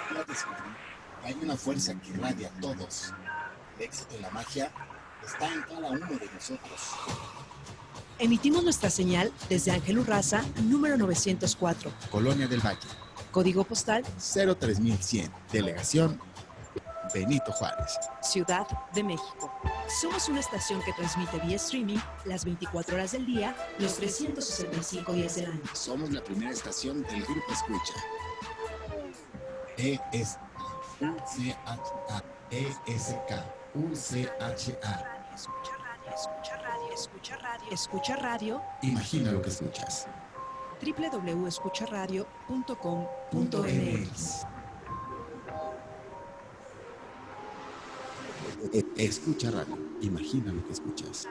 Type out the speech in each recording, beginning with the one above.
Con la descubrí, hay una fuerza que irradia a todos. El éxito y la magia está en cada uno de nosotros. Emitimos nuestra señal desde Ángel Urraza, número 904. Colonia del Valle. Código postal 03100. Delegación Benito Juárez. Ciudad de México. Somos una estación que transmite vía streaming las 24 horas del día, los 365 días del año. Somos la primera estación del Grupo Escucha. ESK, UCHA. Escucha radio, escucha radio, escucha radio, escucha radio. Imagina lo que escuchas. www.escucharadio.com.mx. Escucha radio. Imagina lo que escuchas.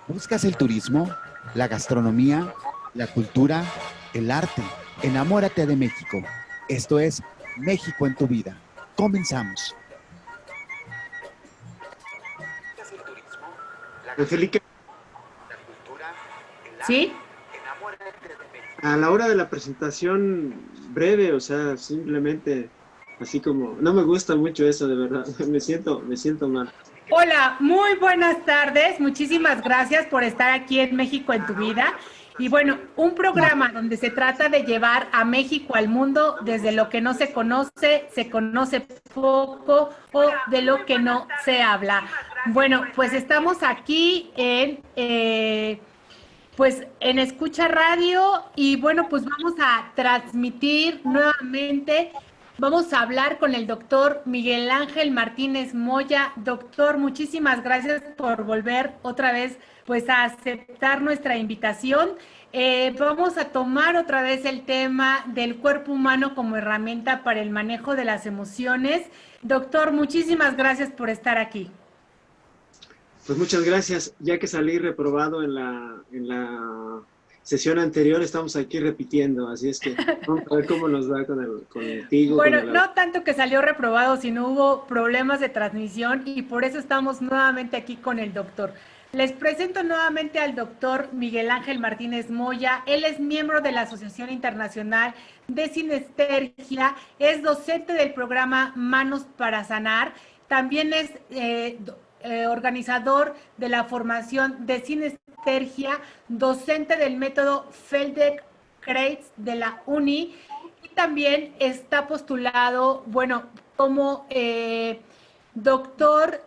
¿Buscas el turismo, la gastronomía, la cultura, el arte? Enamórate de México. Esto es México en tu vida. Comenzamos. Angélica. ¿Sí? A la hora de la presentación breve, o sea, simplemente así como, no me gusta mucho eso, de verdad, me siento mal. Hola, muy buenas tardes, muchísimas gracias por estar aquí en México en tu vida. Y bueno, un programa donde se trata de llevar a México al mundo desde lo que no se conoce poco o de lo que no se habla. Bueno, pues estamos aquí en Escucha Radio y bueno, pues vamos a transmitir nuevamente. Vamos a hablar con el doctor Miguel Ángel Martínez Moya. Doctor, muchísimas gracias por volver otra vez pues a aceptar nuestra invitación. Vamos a tomar otra vez el tema del cuerpo humano como herramienta para el manejo de las emociones. Doctor, muchísimas gracias por estar aquí. Pues muchas gracias, ya que salí reprobado en la sesión anterior, estamos aquí repitiendo, así es que vamos a ver cómo nos va contigo. Bueno, no tanto que salió reprobado, sino hubo problemas de transmisión y por eso estamos nuevamente aquí con el doctor. Les presento nuevamente al doctor Miguel Ángel Martínez Moya. Él es miembro de la Asociación Internacional de Sinestesia, es docente del programa Manos para Sanar, también es organizador de la formación de sinestesia, docente del método Feldenkrais de la UNI y también está postulado, bueno, como doctor,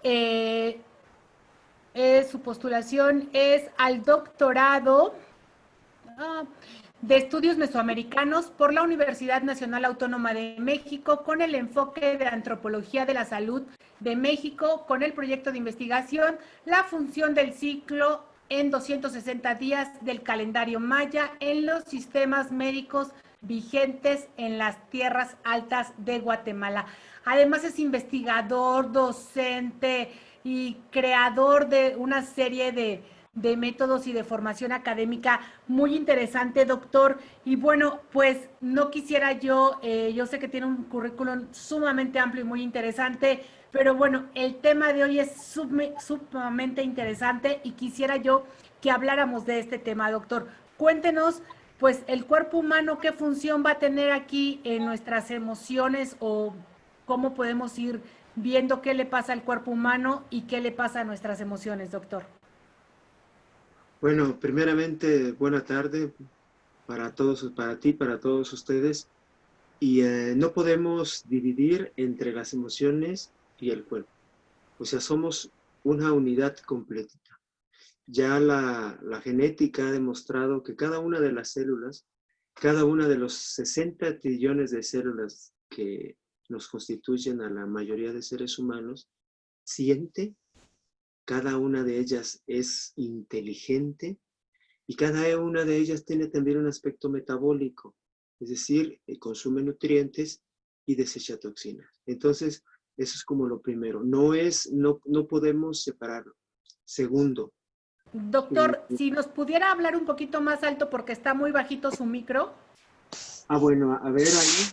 su postulación es al doctorado de Estudios Mesoamericanos por la Universidad Nacional Autónoma de México con el enfoque de Antropología de la Salud de México con el proyecto de investigación La función del ciclo en 260 días del calendario maya en los sistemas médicos vigentes en las tierras altas de Guatemala. Además es investigador, docente y creador de una serie de métodos y de formación académica muy interesante, doctor. Y bueno, pues no quisiera yo sé que tiene un currículum sumamente amplio y muy interesante, pero bueno, el tema de hoy es sumamente interesante y quisiera yo que habláramos de este tema, doctor. Cuéntenos, pues, el cuerpo humano, ¿qué función va a tener aquí en nuestras emociones o cómo podemos ir viendo qué le pasa al cuerpo humano y qué le pasa a nuestras emociones, doctor? Bueno, primeramente, buena tarde para todos, para ti, para todos ustedes. Y no podemos dividir entre las emociones y el cuerpo. O sea, somos una unidad completa. Ya la genética ha demostrado que cada una de las células, cada una de los 60 trillones de células que nos constituyen a la mayoría de seres humanos, siente, cada una de ellas es inteligente y cada una de ellas tiene también un aspecto metabólico, es decir, consume nutrientes y desecha toxinas. Entonces, eso es como lo primero. No podemos separarlo. Segundo. Doctor, si nos pudiera hablar un poquito más alto porque está muy bajito su micro. Bueno, a ver ahí.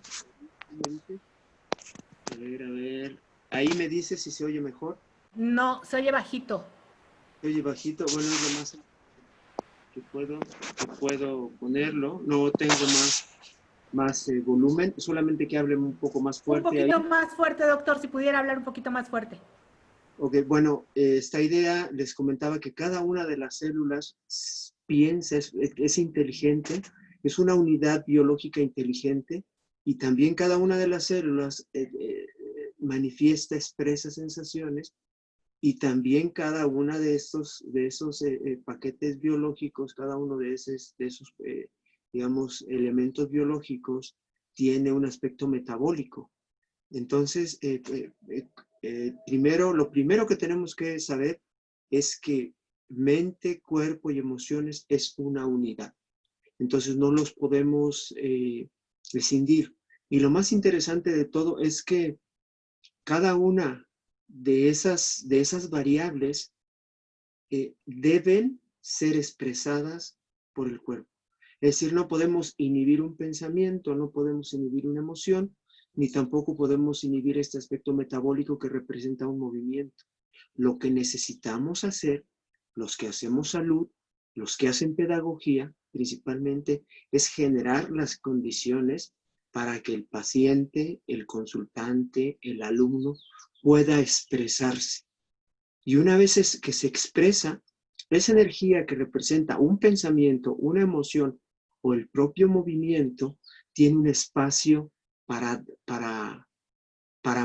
A ver. Ahí me dice si se oye mejor. No, se oye bajito. Se oye bajito. Bueno, es lo más que puedo ponerlo. No tengo más volumen, solamente que hable un poco más fuerte. Un poquito ahí. más fuerte, doctor, si pudiera hablar un poquito más fuerte. Ok, bueno, esta idea les comentaba que cada una de las células piensa, es inteligente, es una unidad biológica inteligente, y también cada una de las células manifiesta, expresa sensaciones, y también cada una de esos paquetes biológicos, cada uno de esos digamos, elementos biológicos tiene un aspecto metabólico. Entonces, lo primero que tenemos que saber es que mente, cuerpo y emociones es una unidad. Entonces, no los podemos escindir. Y lo más interesante de todo es que cada una de esas variables deben ser expresadas por el cuerpo. Es decir, no podemos inhibir un pensamiento, no podemos inhibir una emoción, ni tampoco podemos inhibir este aspecto metabólico que representa un movimiento. Lo que necesitamos hacer, los que hacemos salud, los que hacen pedagogía, principalmente, es generar las condiciones para que el paciente, el consultante, el alumno pueda expresarse. Y una vez que se expresa, esa energía que representa un pensamiento, una emoción o el propio movimiento, tiene un espacio para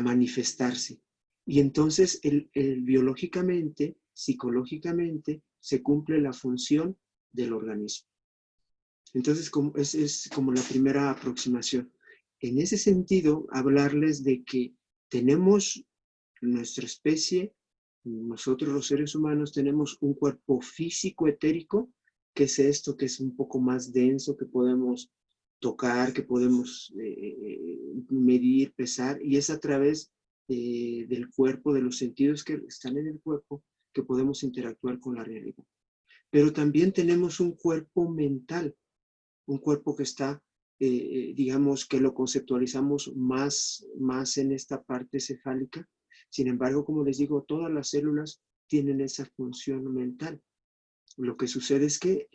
manifestarse. Y entonces biológicamente, psicológicamente, se cumple la función del organismo. Entonces, es como la primera aproximación. En ese sentido, hablarles de que tenemos nuestra especie, nosotros los seres humanos tenemos un cuerpo físico etérico, que es esto que es un poco más denso, que podemos tocar, que podemos medir, pesar, y es a través del cuerpo, de los sentidos que están en el cuerpo, que podemos interactuar con la realidad. Pero también tenemos un cuerpo mental, un cuerpo que está, digamos, que lo conceptualizamos más en esta parte cefálica. Sin embargo, como les digo, todas las células tienen esa función mental. Lo que sucede es que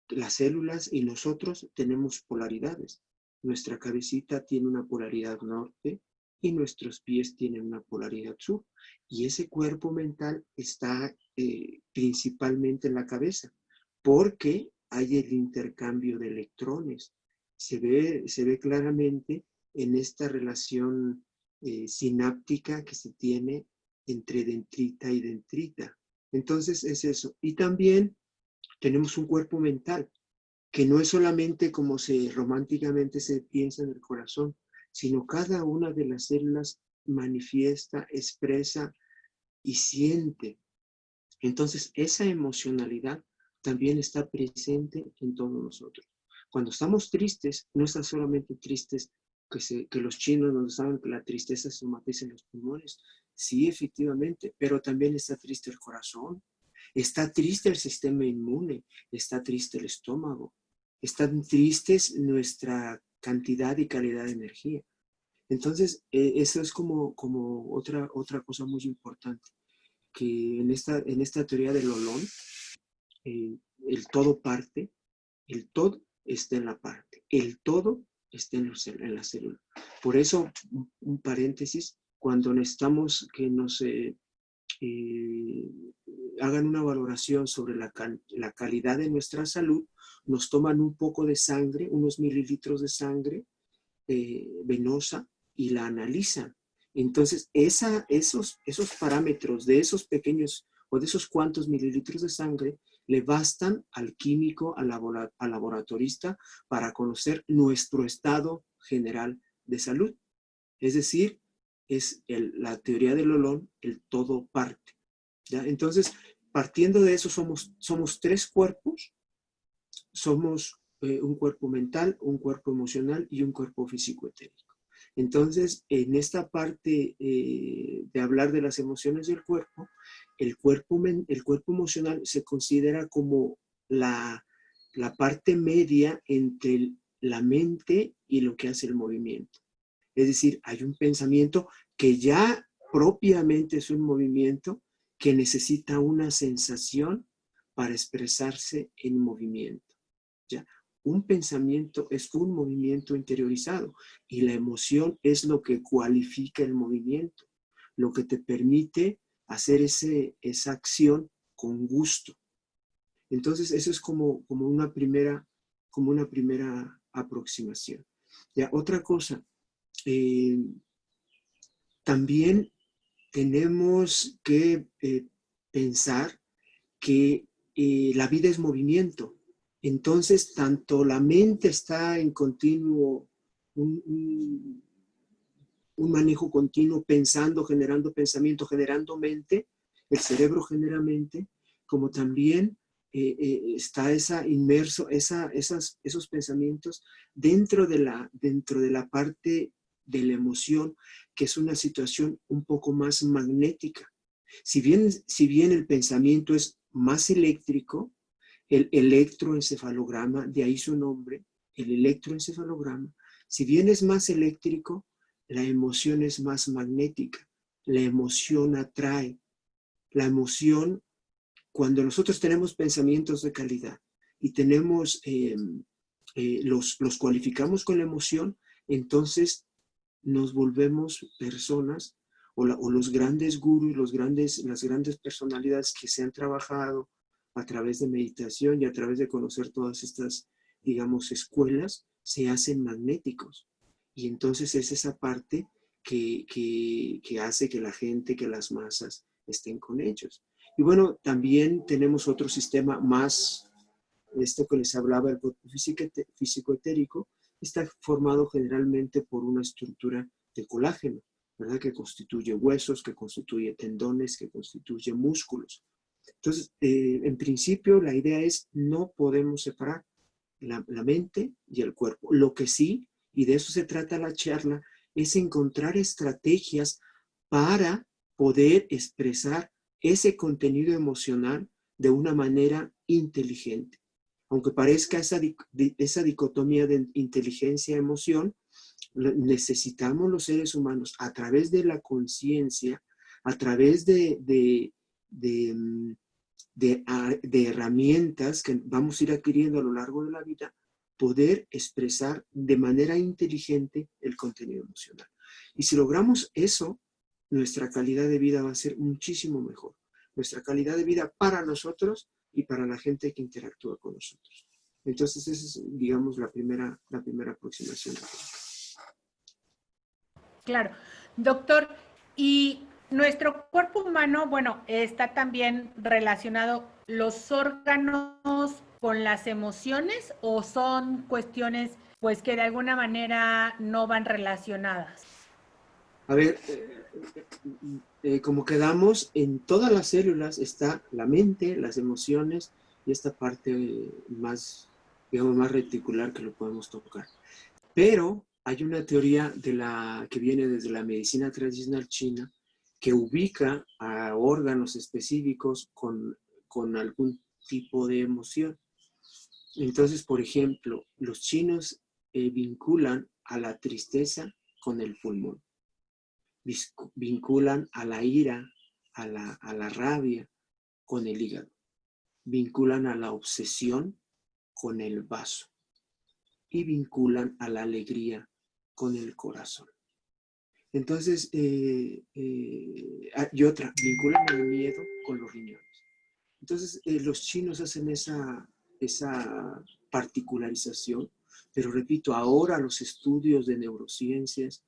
las células y nosotros tenemos polaridades. Nuestra cabecita tiene una polaridad norte y nuestros pies tienen una polaridad sur. Y ese cuerpo mental está principalmente en la cabeza, porque hay el intercambio de electrones. Se ve claramente en esta relación sináptica que se tiene entre dendrita y dendrita. Entonces es eso. Y también tenemos un cuerpo mental, que no es solamente como románticamente se piensa en el corazón, sino cada una de las células manifiesta, expresa y siente. Entonces, esa emocionalidad también está presente en todos nosotros. Cuando estamos tristes, no están solamente tristes que los chinos nos saben que la tristeza se somatiza en los pulmones. Sí, efectivamente, pero también está triste el corazón, está triste el sistema inmune, está triste el estómago, están tristes nuestra cantidad y calidad de energía. Entonces, eso es como otra cosa muy importante, que en esta teoría del Olón, el todo parte, el todo está en la parte, el todo está en la célula. Por eso, un paréntesis, cuando necesitamos que nos hagan una valoración sobre la calidad de nuestra salud, nos toman un poco de sangre, unos mililitros de sangre venosa, y la analizan. Entonces, esos parámetros de esos pequeños o de esos cuantos mililitros de sangre le bastan al químico, al laboratorista, para conocer nuestro estado general de salud. Es decir, es la teoría del Olón, el todo parte. ¿Ya? Entonces, partiendo de eso, somos tres cuerpos. Somos un cuerpo mental, un cuerpo emocional y un cuerpo físico etérico. Entonces, en esta parte de hablar de las emociones del cuerpo, el cuerpo emocional se considera como la parte media entre la mente y lo que hace el movimiento. Es decir, hay un pensamiento que ya propiamente es un movimiento que necesita una sensación para expresarse en movimiento. ¿Ya? Un pensamiento es un movimiento interiorizado y la emoción es lo que cualifica el movimiento, lo que te permite hacer esa acción con gusto. Entonces, eso es como una primera aproximación. Ya, otra cosa, también tenemos que pensar que la vida es movimiento. Entonces, tanto la mente está en continuo, un manejo continuo, pensando, generando pensamiento, generando mente, el cerebro genera mente, como también está esos pensamientos dentro de la parte de la emoción, que es una situación un poco más magnética. Si bien el pensamiento es más eléctrico, el electroencefalograma, de ahí su nombre, el electroencefalograma, si bien es más eléctrico, la emoción es más magnética. La emoción atrae. La emoción, cuando nosotros tenemos pensamientos de calidad y los cualificamos con la emoción, entonces nos volvemos personas o los grandes gurús, las grandes personalidades que se han trabajado a través de meditación y a través de conocer todas estas, digamos, escuelas, se hacen magnéticos. Y entonces es esa parte que hace que la gente, que las masas estén con ellos. Y bueno, también tenemos otro sistema más, esto que les hablaba, el cuerpo físico-etérico, está formado generalmente por una estructura de colágeno, ¿verdad? Que constituye huesos, que constituye tendones, que constituye músculos. Entonces, en principio, la idea es no podemos separar la mente y el cuerpo. Lo que sí, y de eso se trata la charla, es encontrar estrategias para poder expresar ese contenido emocional de una manera inteligente. Aunque parezca esa dicotomía de inteligencia-emoción, necesitamos los seres humanos a través de la conciencia, a través de herramientas que vamos a ir adquiriendo a lo largo de la vida, poder expresar de manera inteligente el contenido emocional. Y si logramos eso, nuestra calidad de vida va a ser muchísimo mejor. Nuestra calidad de vida para nosotros y para la gente que interactúa con nosotros. Entonces, esa es, digamos, la primera aproximación. Claro. Doctor, y nuestro cuerpo humano, bueno, está también relacionado los órganos con las emociones, o son cuestiones pues que de alguna manera no van relacionadas. A ver, como quedamos, en todas las células está la mente, las emociones y esta parte más, digamos, más reticular que lo podemos tocar. Pero hay una teoría que viene desde la medicina tradicional china que ubica a órganos específicos con algún tipo de emoción. Entonces, por ejemplo, los chinos vinculan a la tristeza con el pulmón. Vinculan a la ira, a la rabia con el hígado. Vinculan a la obsesión con el vaso. Y vinculan a la alegría con el corazón. Entonces, y otra, vinculan el miedo con los riñones. Entonces, los chinos hacen esa particularización, pero repito, ahora los estudios de neurociencias,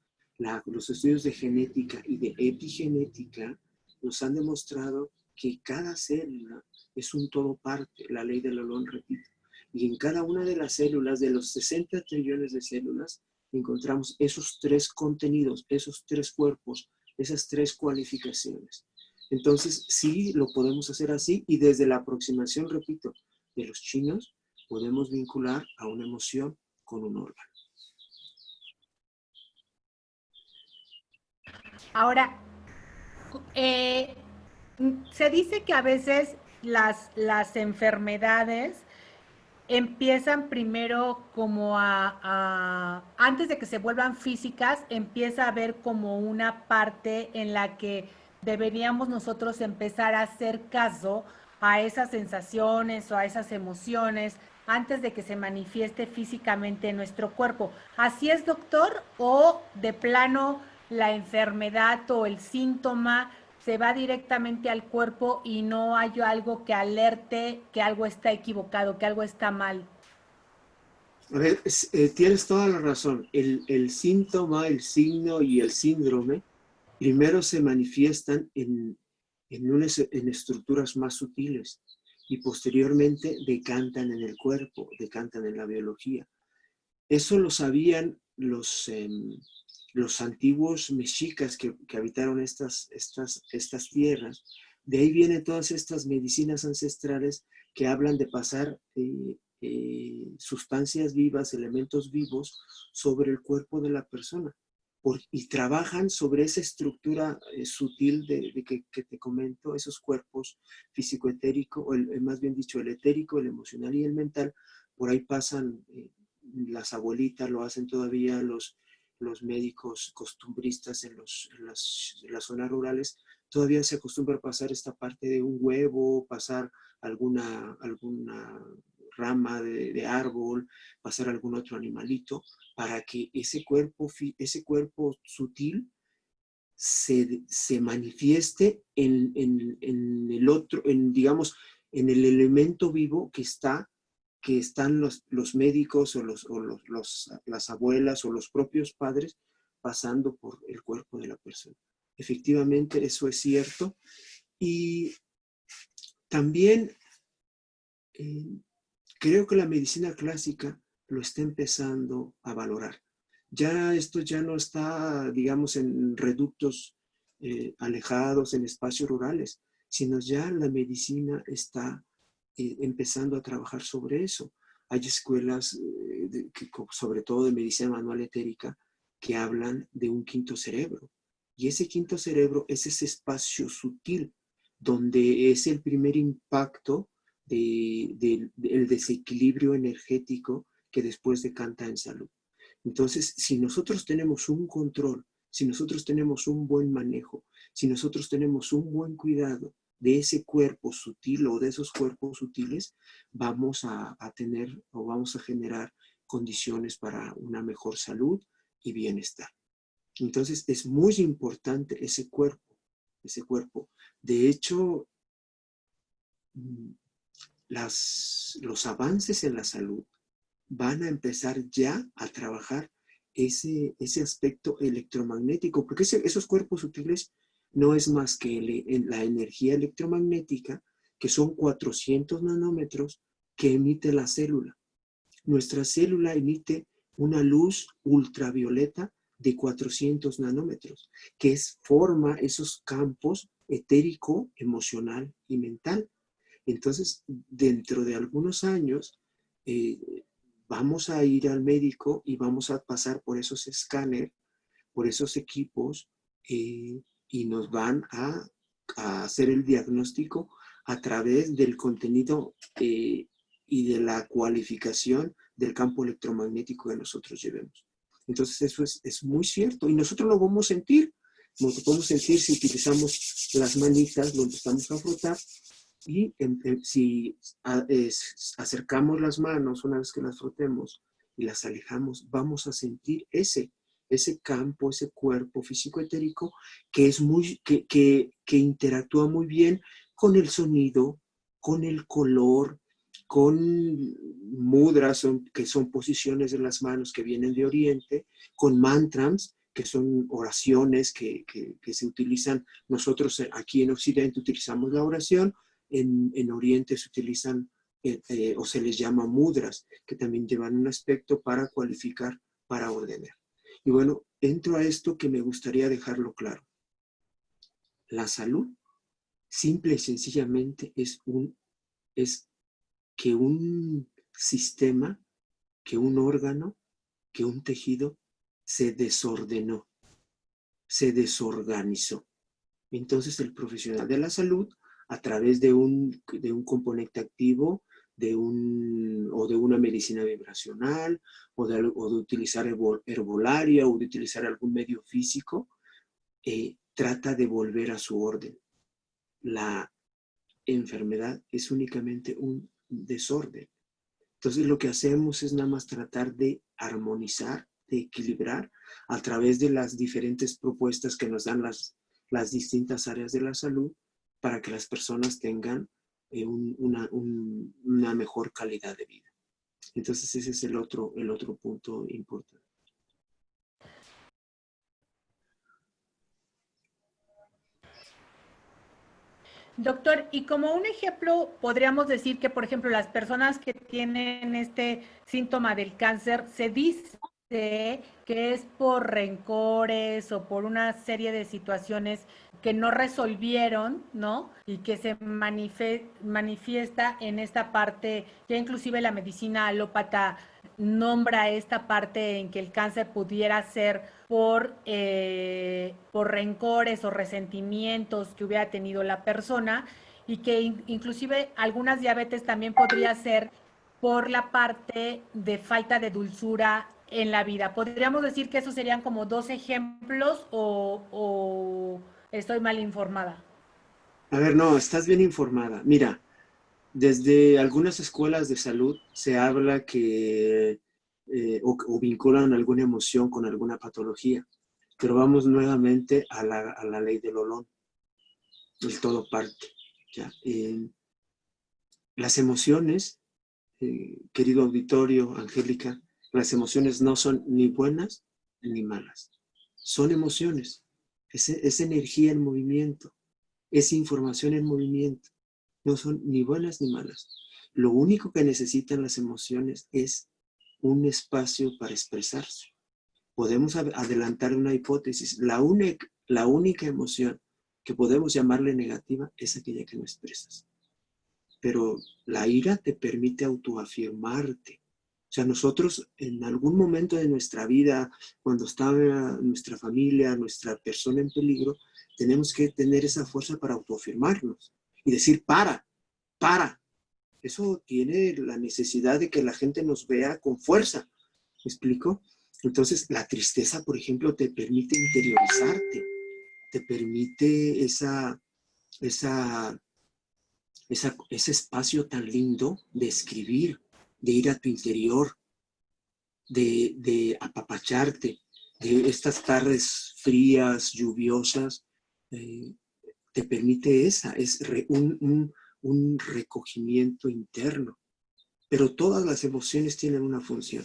los estudios de genética y de epigenética nos han demostrado que cada célula es un todo parte, la ley del Holón, repito. Y en cada una de las células, de los 60 trillones de células, encontramos esos tres contenidos, esos tres cuerpos, esas tres cualificaciones. Entonces, sí lo podemos hacer así, y desde la aproximación, repito, de los chinos, podemos vincular a una emoción con un órgano. Ahora, se dice que a veces las enfermedades empiezan primero como antes de que se vuelvan físicas, empieza a haber como una parte en la que deberíamos nosotros empezar a hacer caso a esas sensaciones o a esas emociones antes de que se manifieste físicamente en nuestro cuerpo. ¿Así es, doctor? ¿O de plano la enfermedad o el síntoma se va directamente al cuerpo y no hay algo que alerte que algo está equivocado, que algo está mal? A ver, tienes toda la razón. El síntoma, el signo y el síndrome primero se manifiestan en estructuras más sutiles y posteriormente decantan en el cuerpo, decantan en la biología. Eso lo sabían los antiguos mexicas que habitaron estas tierras. De ahí vienen todas estas medicinas ancestrales que hablan de pasar sustancias vivas, elementos vivos sobre el cuerpo de la persona. Y trabajan sobre esa estructura sutil que te comento, esos cuerpos físico-etérico, o más bien dicho, el etérico, el emocional y el mental. Por ahí pasan las abuelitas, lo hacen todavía los médicos costumbristas en las zonas rurales. Todavía se acostumbra a pasar esta parte de un huevo, pasar alguna rama de árbol, pasar algún otro animalito, para que ese cuerpo sutil se manifieste en el otro, digamos, en el elemento vivo que están los médicos o las abuelas o los propios padres pasando por el cuerpo de la persona. Efectivamente, eso es cierto. Y también creo que la medicina clásica lo está empezando a valorar. Ya esto ya no está, digamos, en reductos alejados, en espacios rurales, sino ya la medicina está empezando a trabajar sobre eso. Hay escuelas, sobre todo de medicina manual etérica, que hablan de un quinto cerebro. Y ese quinto cerebro es ese espacio sutil donde es el primer impacto del desequilibrio energético que después decanta en salud. Entonces, si nosotros tenemos un control, si nosotros tenemos un buen manejo, si nosotros tenemos un buen cuidado de ese cuerpo sutil o de esos cuerpos sutiles, vamos a tener o vamos a generar condiciones para una mejor salud y bienestar. Entonces, es muy importante ese cuerpo, ese cuerpo. De hecho, los avances en la salud van a empezar ya a trabajar ese aspecto electromagnético, porque esos cuerpos sutiles no es más que la energía electromagnética, que son 400 nanómetros que emite la célula. Nuestra célula emite una luz ultravioleta de 400 nanómetros, que forma esos campos etérico, emocional y mental. Entonces, dentro de algunos años, vamos a ir al médico y vamos a pasar por esos escáneres, por esos equipos, y nos van a hacer el diagnóstico a través del contenido y de la cualificación del campo electromagnético que nosotros llevemos. Entonces, eso es muy cierto. Y nosotros lo vamos a sentir. Lo podemos sentir si utilizamos las manitas, lo empezamos a frotar. Y si acercamos las manos una vez que las frotemos y las alejamos, vamos a sentir ese campo, ese cuerpo físico-etérico que interactúa muy bien con el sonido, con el color, con mudras, que son posiciones de las manos que vienen de Oriente, con mantras, que son oraciones que se utilizan. Nosotros aquí en Occidente utilizamos la oración. En Oriente se utilizan o se les llama mudras, que también llevan un aspecto para cualificar, para ordenar. Y bueno, entro a esto que me gustaría dejarlo claro. La salud, simple y sencillamente, es que un sistema, que un órgano, que un tejido se desordenó, se desorganizó. Entonces el profesional de la salud, a través de un componente activo, o de una medicina vibracional, o de utilizar herbolaria, o de utilizar algún medio físico, trata de volver a su orden. enfermedad es únicamente un desorden. Entonces lo que hacemos es nada más tratar de armonizar, de equilibrar a través de las diferentes propuestas que nos dan las distintas áreas de la salud para que las personas tengan una mejor calidad de vida. Entonces ese es el otro punto importante. Doctor, y como un ejemplo, podríamos decir que, por ejemplo, las personas que tienen este síntoma del cáncer, se dice que es por rencores o por una serie de situaciones que no resolvieron, ¿no? Y que se manifiesta en esta parte, ya inclusive la medicina alópata nombra esta parte en que el cáncer pudiera ser por rencores o resentimientos que hubiera tenido la persona, y que inclusive algunas diabetes también podría ser por la parte de falta de dulzura en la vida. ¿Podríamos decir que esos serían como dos ejemplos o estoy mal informada? A ver, no, estás bien informada. Mira, desde algunas escuelas de salud se habla que o vinculan alguna emoción con alguna patología, pero vamos nuevamente a la ley del Olón, el todo parte. ¿Ya? Las emociones, querido auditorio, Angélica, las emociones no son ni buenas ni malas. Son emociones, es energía en movimiento, es información en movimiento. No son ni buenas ni malas. Lo único que necesitan las emociones es un espacio para expresarse. Podemos adelantar una hipótesis. La única emoción que podemos llamarle negativa es aquella que no expresas. Pero la ira te permite autoafirmarte. O sea, nosotros en algún momento de nuestra vida, cuando está nuestra familia, nuestra persona en peligro, tenemos que tener esa fuerza para autoafirmarnos y decir, para. Eso tiene la necesidad de que la gente nos vea con fuerza. ¿Me explico? Entonces, la tristeza, por ejemplo, te permite interiorizarte, te permite ese espacio tan lindo de escribir, de ir a tu interior, de apapacharte, de estas tardes frías, lluviosas, te permite es un recogimiento interno. Pero todas las emociones tienen una función.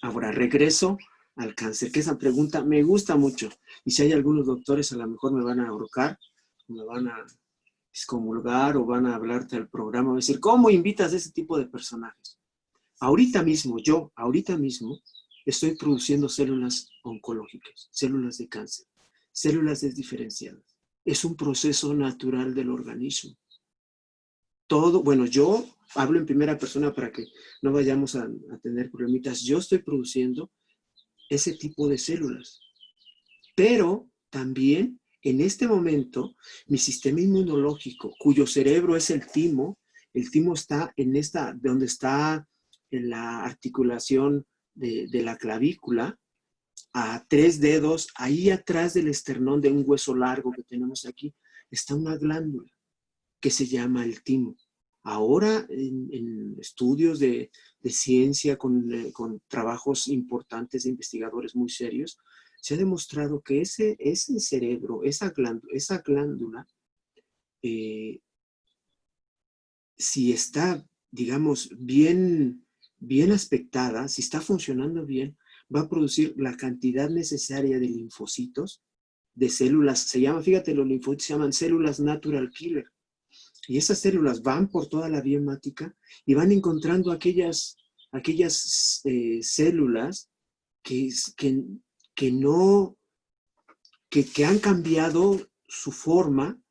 Ahora, regreso al cáncer, que esa pregunta me gusta mucho. Y si hay algunos doctores, a lo mejor me van a ahorcar, me van a excomulgar o van a hablarte al programa, van a decir, ¿cómo invitas a ese tipo de personajes? Ahorita mismo, estoy produciendo células oncológicas, células de cáncer, células desdiferenciadas. Es un proceso natural del organismo. Bueno, yo hablo en primera persona para que no vayamos a tener problemitas. Yo estoy produciendo ese tipo de células. Pero también en este momento, mi sistema inmunológico, cuyo cerebro es el timo está donde está en la articulación de la clavícula, a 3 dedos, ahí atrás del esternón de un hueso largo que tenemos aquí, está una glándula que se llama el timo. Ahora, en estudios de ciencia, con trabajos importantes de investigadores muy serios, se ha demostrado que ese cerebro, esa glándula, si está, digamos, bien aspectada, si está funcionando bien, va a producir la cantidad necesaria de linfocitos, de células, fíjate, los linfocitos se llaman células natural killer. Y esas células van por toda la vía hemática y van encontrando aquellas células que han cambiado su forma,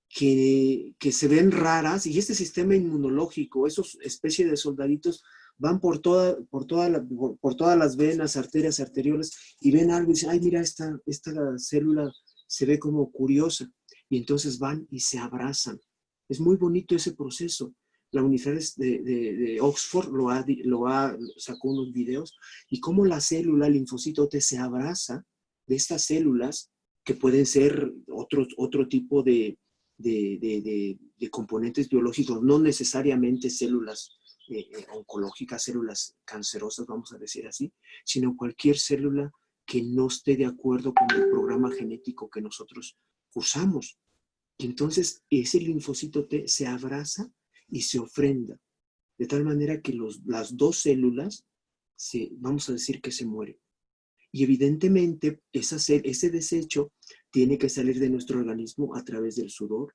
que se ven raras, y este sistema inmunológico, esos especies de soldaditos, van por todas las venas, arterias, arterioles, y ven algo y dicen, ay, mira, esta célula se ve como curiosa, y entonces van y se abrazan. Es muy bonito ese proceso. La Universidad de Oxford sacó unos videos, y cómo la célula, el linfocito T, se abraza de estas células que pueden ser otro tipo de de componentes biológicos, no necesariamente células oncológicas, células cancerosas, vamos a decir así, sino cualquier célula que no esté de acuerdo con el programa genético que nosotros usamos. Y entonces ese linfocito T se abraza y se ofrenda, de tal manera que las dos células, vamos a decir que se mueren. Y evidentemente ese desecho tiene que salir de nuestro organismo a través del sudor,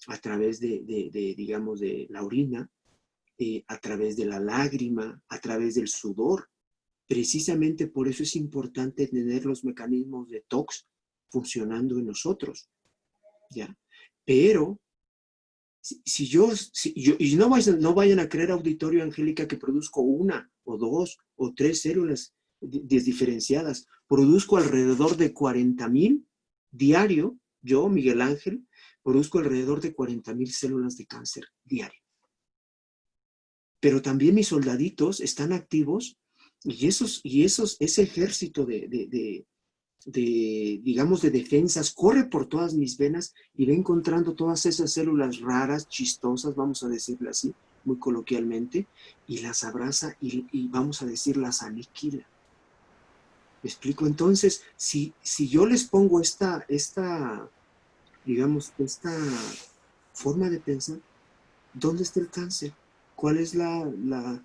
a través digamos, de la orina, a través de la lágrima, a través del sudor. Precisamente por eso es importante tener los mecanismos de detox funcionando en nosotros, ¿ya? Pero, y no vayan a creer, auditorio, Angélica, que produzco una o dos o tres células desdiferenciadas. Produzco alrededor de 40,000 diario. Yo, Miguel Ángel, produzco alrededor de 40,000 células de cáncer diario. Pero también mis soldaditos están activos y ese ejército digamos, de defensas corre por todas mis venas y va encontrando todas esas células raras, chistosas, vamos a decirle así, muy coloquialmente, y las abraza y vamos a decir, las aniquila. ¿Me explico? Entonces, si yo les pongo esta forma de pensar, ¿dónde está el cáncer? ¿Cuál es la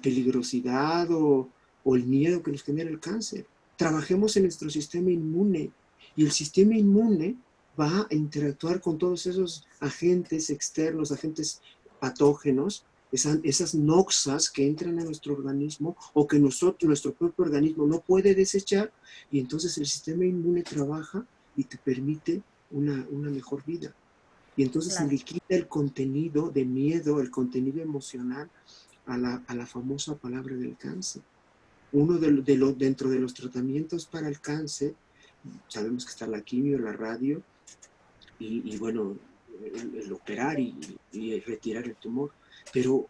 peligrosidad o el miedo que nos genera el cáncer? Trabajemos en nuestro sistema inmune y el sistema inmune va a interactuar con todos esos agentes externos, agentes patógenos, esas noxas que entran a nuestro organismo o que nuestro propio organismo no puede desechar, y entonces el sistema inmune trabaja y te permite una mejor vida. Y entonces se le quita el contenido de miedo, el contenido emocional a la famosa palabra del cáncer. Dentro de los tratamientos para el cáncer, sabemos que está la quimio, la radio, y bueno, el operar y retirar el tumor. Pero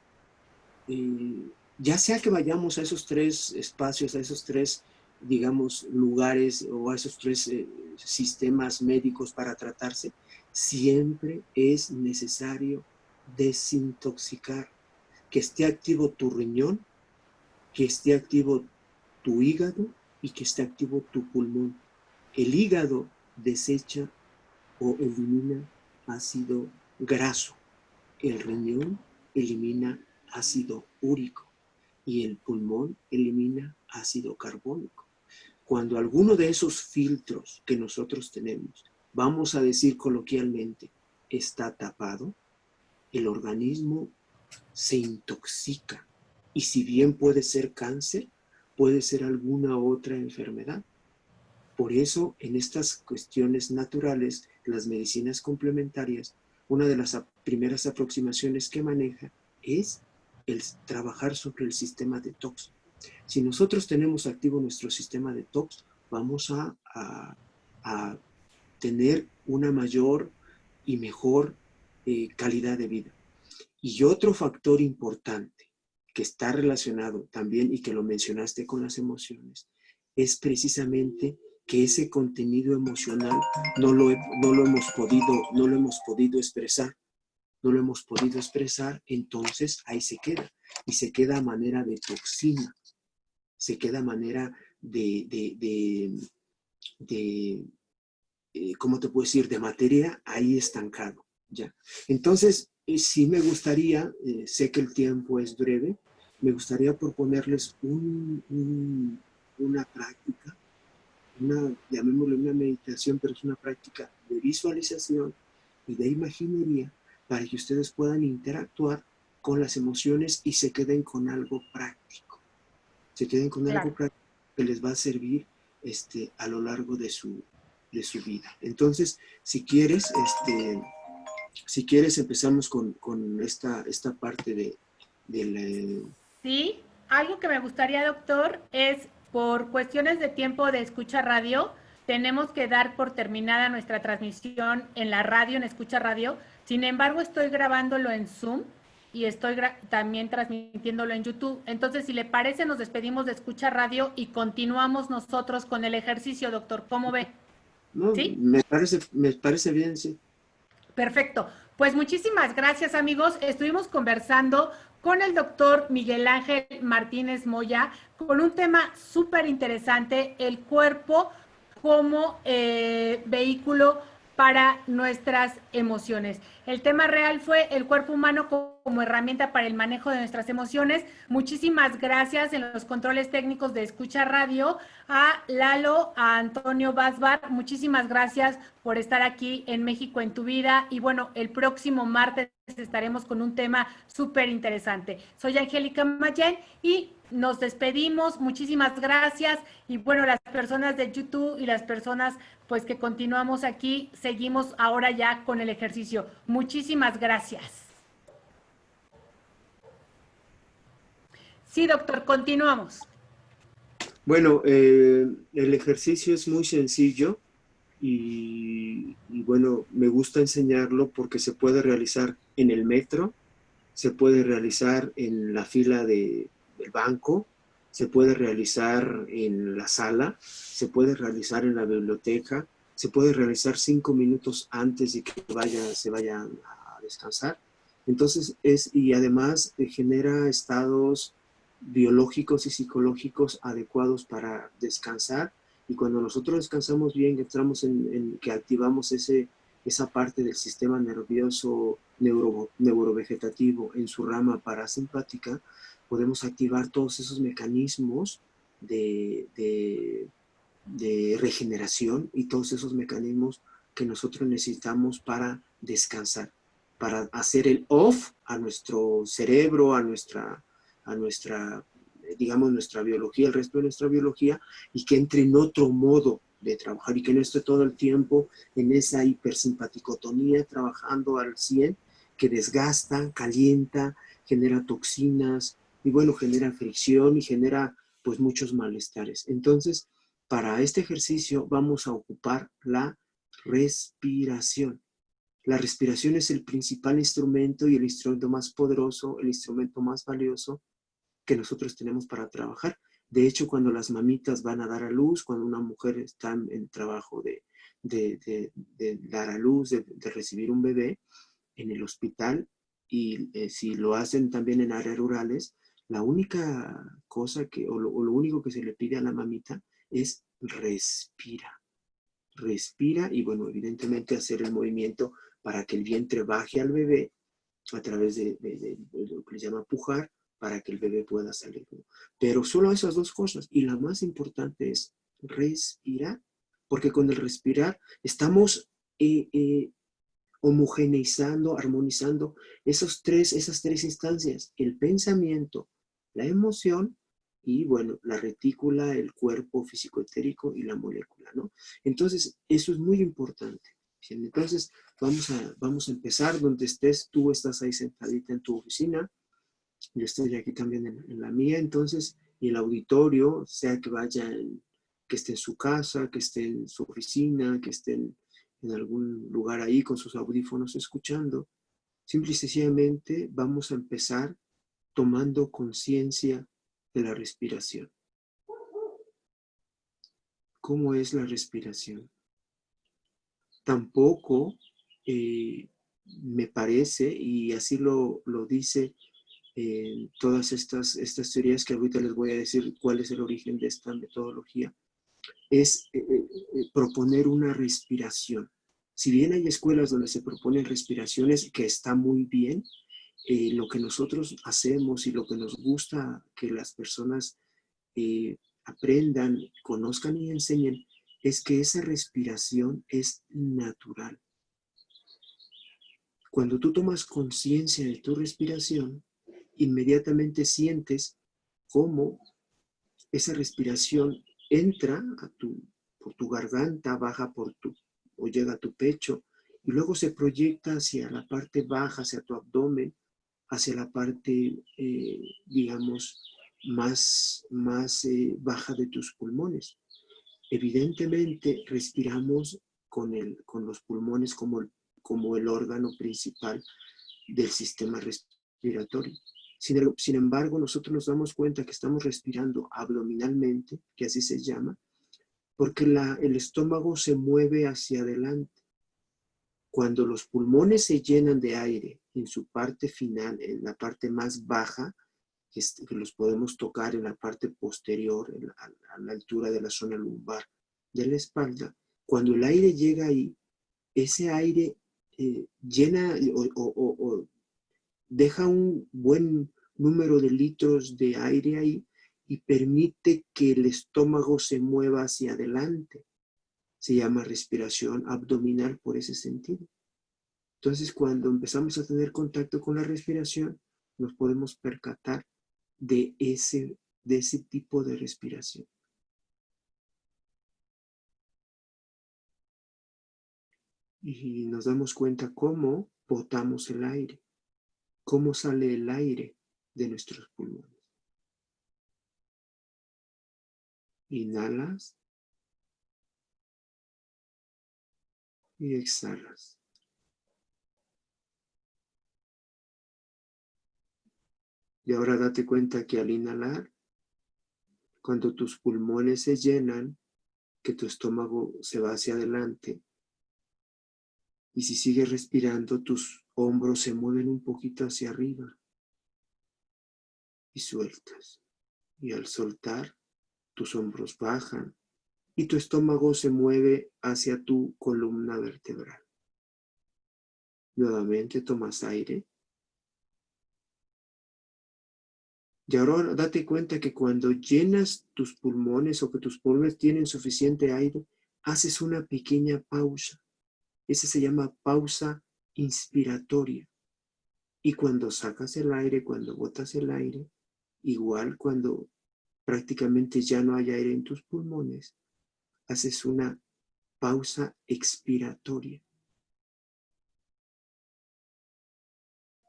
ya sea que vayamos a esos tres espacios, a esos tres, digamos, lugares o a esos tres sistemas médicos para tratarse, siempre es necesario desintoxicar, que esté activo tu riñón, que esté activo tu hígado y que esté activo tu pulmón. El hígado desecha o elimina ácido graso. El riñón elimina ácido úrico y el pulmón elimina ácido carbónico. Cuando alguno de esos filtros que nosotros tenemos, vamos a decir coloquialmente, está tapado, el organismo se intoxica. Y si bien puede ser cáncer, puede ser alguna otra enfermedad. Por eso, en estas cuestiones naturales, las medicinas complementarias, una de las primeras aproximaciones que maneja es el trabajar sobre el sistema detox. Si nosotros tenemos activo nuestro sistema detox, vamos a tener una mayor y mejor calidad de vida. Y otro factor importante que está relacionado también y que lo mencionaste con las emociones, es precisamente que ese contenido emocional no lo hemos podido expresar. No lo hemos podido expresar, entonces ahí se queda. Y se queda a manera de toxina. Se queda a manera ¿cómo te puedo decir? De materia ahí estancado. ¿Ya? Entonces, sí me gustaría, sé que el tiempo es breve, me gustaría proponerles una práctica, llamémosle una meditación, pero es una práctica de visualización y de imaginería para que ustedes puedan interactuar con las emociones y se queden con algo práctico. Se queden con algo práctico que les va a servir a lo largo de su vida. Entonces, si quieres empezamos con esta parte del... Sí, algo que me gustaría, doctor, es por cuestiones de tiempo de escucha radio, tenemos que dar por terminada nuestra transmisión en la radio, en escucha radio. Sin embargo, estoy grabándolo en Zoom y estoy también transmitiéndolo en YouTube. Entonces, si le parece, nos despedimos de escucha radio y continuamos nosotros con el ejercicio, doctor. ¿Cómo ve? No, ¿Sí? me parece bien, sí. Perfecto. Pues muchísimas gracias, amigos. Estuvimos conversando con el doctor Miguel Ángel Martínez Moya con un tema súper interesante, el cuerpo como vehículo para nuestras emociones. El tema real fue el cuerpo humano como herramienta para el manejo de nuestras emociones. Muchísimas gracias en los controles técnicos de Escucha Radio a Lalo, a Antonio Basbar. Muchísimas gracias por estar aquí en México en tu vida. Y bueno, el próximo martes estaremos con un tema súper interesante. Soy Angélica Mayén y nos despedimos. Muchísimas gracias. Y bueno, las personas de YouTube y las personas pues que continuamos aquí, seguimos ahora ya con el ejercicio. Muchísimas gracias. Sí, doctor, continuamos. Bueno, el ejercicio es muy sencillo y bueno, me gusta enseñarlo porque se puede realizar en el metro, se puede realizar en la fila del banco, se puede realizar en la sala, se puede realizar en la biblioteca, se puede realizar 5 minutos antes de que se vayan a descansar. Entonces y además genera estados biológicos y psicológicos adecuados para descansar. Y cuando nosotros descansamos bien, entramos que activamos esa parte del sistema nervioso neurovegetativo en su rama parasimpática, podemos activar todos esos mecanismos de regeneración y todos esos mecanismos que nosotros necesitamos para descansar, para hacer el off a nuestro cerebro, a nuestra, digamos, nuestra biología, el resto de nuestra biología, y que entre en otro modo de trabajar y que no esté todo el tiempo en esa hipersimpaticotonía trabajando al 100, que desgasta, calienta, genera toxinas y bueno, genera fricción y genera pues muchos malestares. Entonces, para este ejercicio vamos a ocupar la respiración. La respiración es el principal instrumento y el instrumento más poderoso, el instrumento más valioso que nosotros tenemos para trabajar. De hecho, cuando las mamitas van a dar a luz, cuando una mujer está en trabajo de dar a luz, de recibir un bebé en el hospital, y si lo hacen también en áreas rurales, la única cosa o lo único que se le pide a la mamita es respira. Respira y bueno, evidentemente hacer el movimiento para que el vientre baje al bebé a través de lo que se llama pujar, para que el bebé pueda salir. Pero solo esas dos cosas. Y la más importante es respirar, porque con el respirar estamos homogeneizando, armonizando esas tres instancias: el pensamiento, la emoción y, bueno, la retícula, el cuerpo físico-etérico y la molécula, ¿no? Entonces, eso es muy importante. ¿Sí? Entonces, vamos a empezar donde estés. Tú estás ahí sentadita en tu oficina, yo estoy aquí también en la mía. Entonces, y el auditorio, sea que esté en su casa, que esté en su oficina, que esté en algún lugar ahí con sus audífonos escuchando, simple y sencillamente vamos a empezar tomando conciencia de la respiración. ¿Cómo es la respiración? Tampoco me parece, y así lo dice todas estas teorías que ahorita les voy a decir cuál es el origen de esta metodología, es proponer una respiración. Si bien hay escuelas donde se proponen respiraciones, que está muy bien, lo que nosotros hacemos y lo que nos gusta que las personas aprendan, conozcan y enseñen, es que esa respiración es natural. Cuando tú tomas conciencia de tu respiración, inmediatamente sientes cómo esa respiración entra por tu garganta, baja o llega a tu pecho, y luego se proyecta hacia la parte baja, hacia tu abdomen, hacia la parte, digamos, más baja de tus pulmones. Evidentemente, respiramos con los pulmones como el órgano principal del sistema respiratorio. Sin embargo, nosotros nos damos cuenta que estamos respirando abdominalmente, que así se llama, porque el estómago se mueve hacia adelante. Cuando los pulmones se llenan de aire en su parte final, en la parte más baja, que los podemos tocar en la parte posterior, a la altura de la zona lumbar de la espalda, cuando el aire llega ahí, ese aire llena o deja un buen número de litros de aire ahí y permite que el estómago se mueva hacia adelante. Se llama respiración abdominal por ese sentido. Entonces, cuando empezamos a tener contacto con la respiración, nos podemos percatar de ese tipo de respiración. Y nos damos cuenta cómo botamos el aire, cómo sale el aire de nuestros pulmones. Inhalas y exhalas. Y ahora date cuenta que al inhalar, cuando tus pulmones se llenan, que tu estómago se va hacia adelante, y si sigues respirando, tus hombros se mueven un poquito hacia arriba y sueltas. Y al soltar, tus hombros bajan y tu estómago se mueve hacia tu columna vertebral. Nuevamente tomas aire. Y ahora date cuenta que cuando llenas tus pulmones o que tus pulmones tienen suficiente aire, haces una pequeña pausa. Esa se llama pausa inspiratoria. Y cuando sacas el aire, cuando botas el aire, igual cuando prácticamente ya no hay aire en tus pulmones, haces una pausa expiratoria.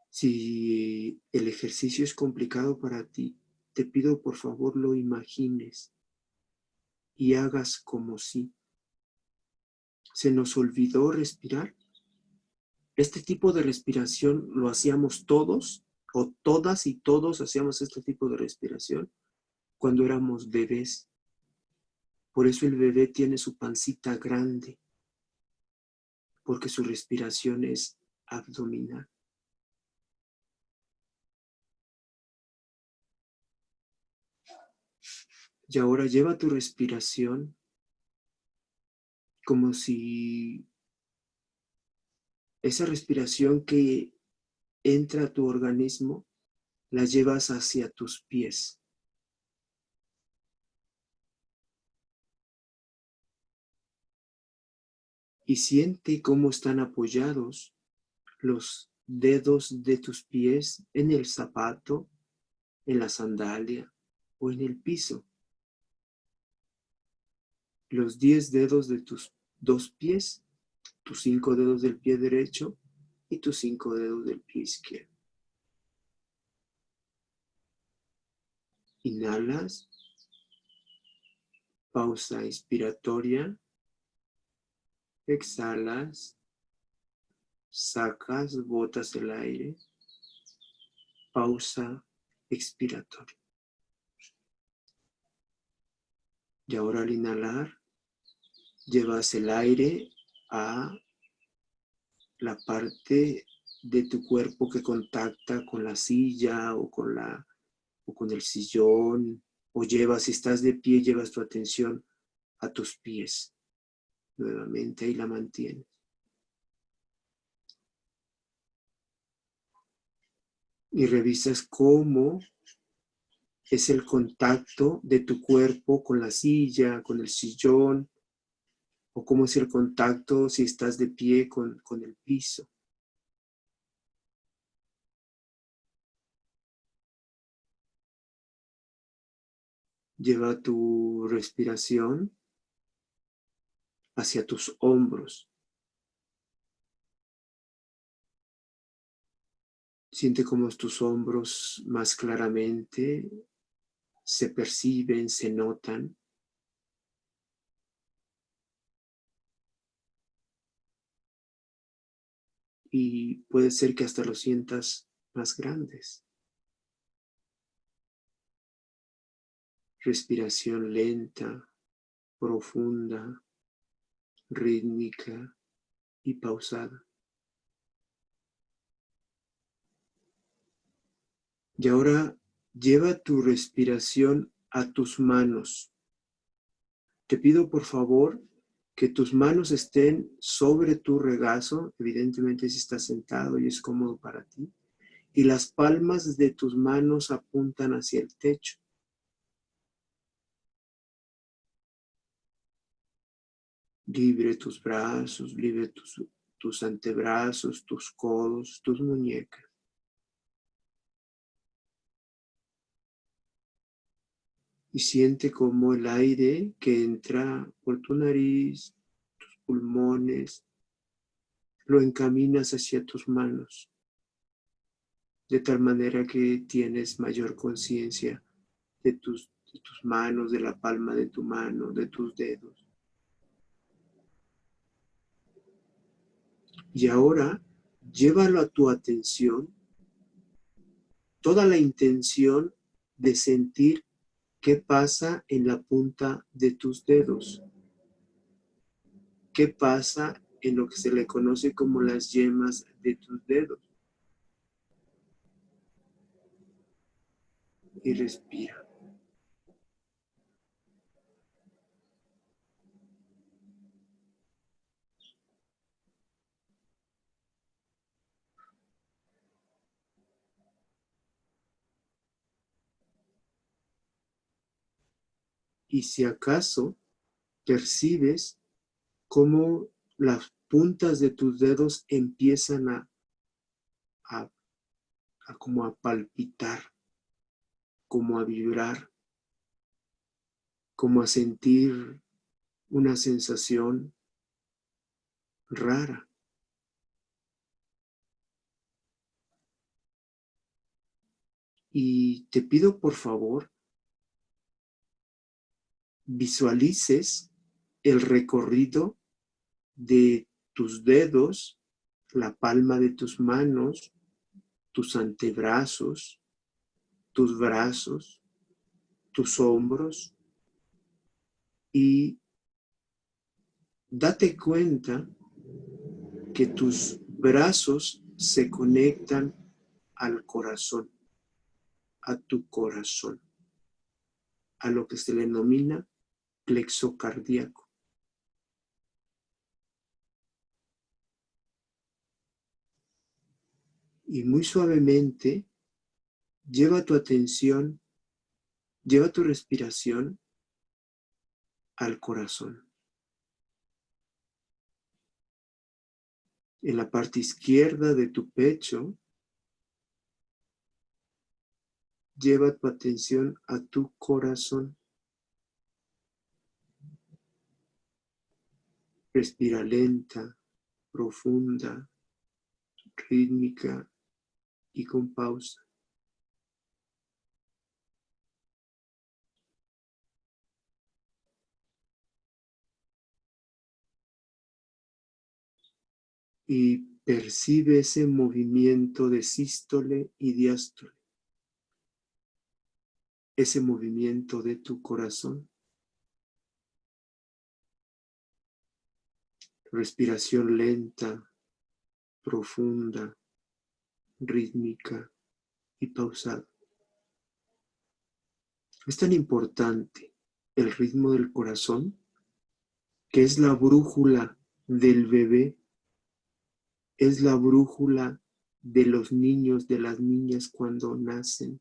Si el ejercicio es complicado para ti, te pido por favor lo imagines y hagas como si se nos olvidó respirar. Este tipo de respiración lo hacíamos todos, o todas y todos hacíamos este tipo de respiración cuando éramos bebés. Por eso el bebé tiene su pancita grande, porque su respiración es abdominal. Y ahora lleva tu respiración como si esa respiración que entra a tu organismo la llevas hacia tus pies. Y siente cómo están apoyados los dedos de tus pies en el zapato, en la sandalia o en el piso. Los 10 dedos de tus 2 pies, tus 5 dedos del pie derecho y tus 5 dedos del pie izquierdo. Inhalas, pausa inspiratoria, exhalas, sacas, botas el aire, pausa expiratoria. Y ahora al inhalar, llevas el aire a la parte de tu cuerpo que contacta con la silla o con el sillón, o si estás de pie, llevas tu atención a tus pies. Nuevamente ahí la mantienes. Y revisas cómo es el contacto de tu cuerpo con la silla, con el sillón, o cómo es el contacto si estás de pie con el piso. Lleva tu respiración hacia tus hombros. Siente cómo tus hombros más claramente se perciben, se notan. Y puede ser que hasta los sientas más grandes. Respiración lenta, profunda, rítmica y pausada. Y ahora lleva tu respiración a tus manos. Te pido por favor que tus manos estén sobre tu regazo, evidentemente si estás sentado y es cómodo para ti, y las palmas de tus manos apuntan hacia el techo. Libre tus brazos, libre tus antebrazos, tus codos, tus muñecas. Y siente como el aire que entra por tu nariz, tus pulmones, lo encaminas hacia tus manos, de tal manera que tienes mayor conciencia de tus manos, de la palma de tu mano, de tus dedos. Y ahora, llévalo a tu atención, toda la intención de sentir qué pasa en la punta de tus dedos. ¿Qué pasa en lo que se le conoce como las yemas de tus dedos? Y respira. Y si acaso percibes cómo las puntas de tus dedos empiezan a como a palpitar, como a vibrar, como a sentir una sensación rara. Y te pido por favor, visualices el recorrido de tus dedos, la palma de tus manos, tus antebrazos, tus brazos, tus hombros, y date cuenta que tus brazos se conectan al corazón, a tu corazón, a lo que se le denomina plexo cardíaco. Y muy suavemente lleva tu atención, lleva tu respiración al corazón. En la parte izquierda de tu pecho, lleva tu atención a tu corazón. Respira lenta, profunda, rítmica y con pausa. Y percibe ese movimiento de sístole y diástole, ese movimiento de tu corazón. Respiración lenta, profunda, rítmica y pausada. Es tan importante el ritmo del corazón que es la brújula del bebé, es la brújula de los niños, de las niñas cuando nacen.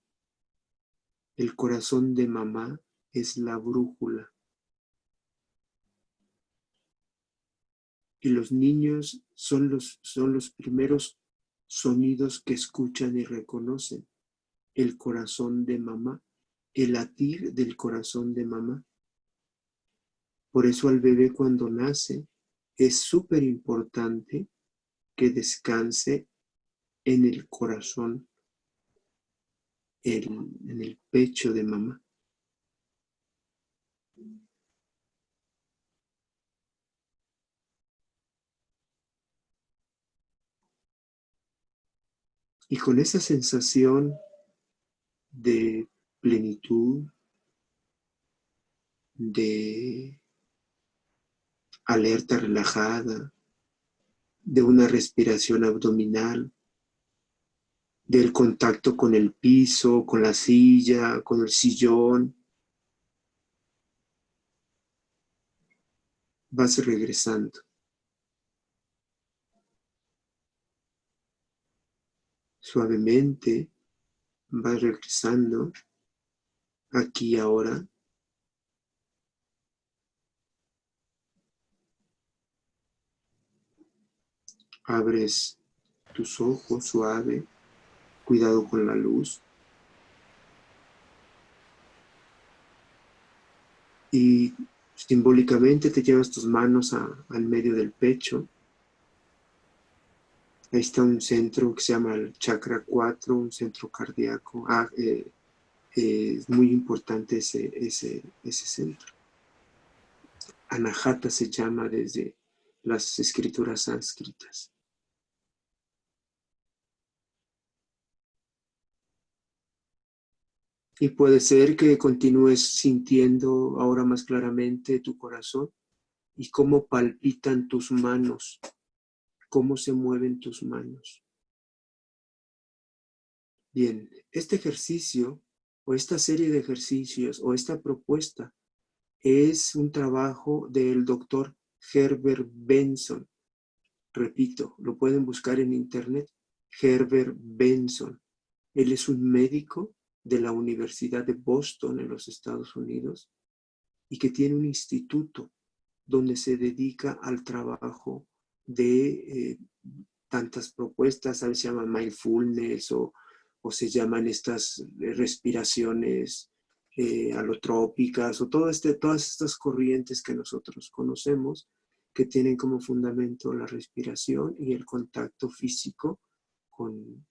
El corazón de mamá es la brújula. Y los niños son los primeros sonidos que escuchan y reconocen. El corazón de mamá, el latir del corazón de mamá. Por eso al bebé cuando nace es súper importante que descanse en el corazón, en el pecho de mamá. Y con esa sensación de plenitud, de alerta relajada, de una respiración abdominal, del contacto con el piso, con la silla, con el sillón. Vas regresando. Suavemente vas regresando aquí y ahora. Abres tus ojos suave, cuidado con la luz. Y simbólicamente te llevas tus manos al medio del pecho. Ahí está un centro que se llama el chakra 4, un centro cardíaco. Es muy importante ese centro. Anahata se llama desde las escrituras sánscritas. Y puede ser que continúes sintiendo ahora más claramente tu corazón y cómo palpitan tus manos, cómo se mueven tus manos. Bien, este ejercicio o esta serie de ejercicios o esta propuesta es un trabajo del doctor Herbert Benson. Repito, lo pueden buscar en internet, Herbert Benson. Él es un médico de la Universidad de Boston en los Estados Unidos y que tiene un instituto donde se dedica al trabajo de tantas propuestas, a veces se llama mindfulness o se llaman estas respiraciones alotrópicas o todas estas corrientes que nosotros conocemos que tienen como fundamento la respiración y el contacto físico con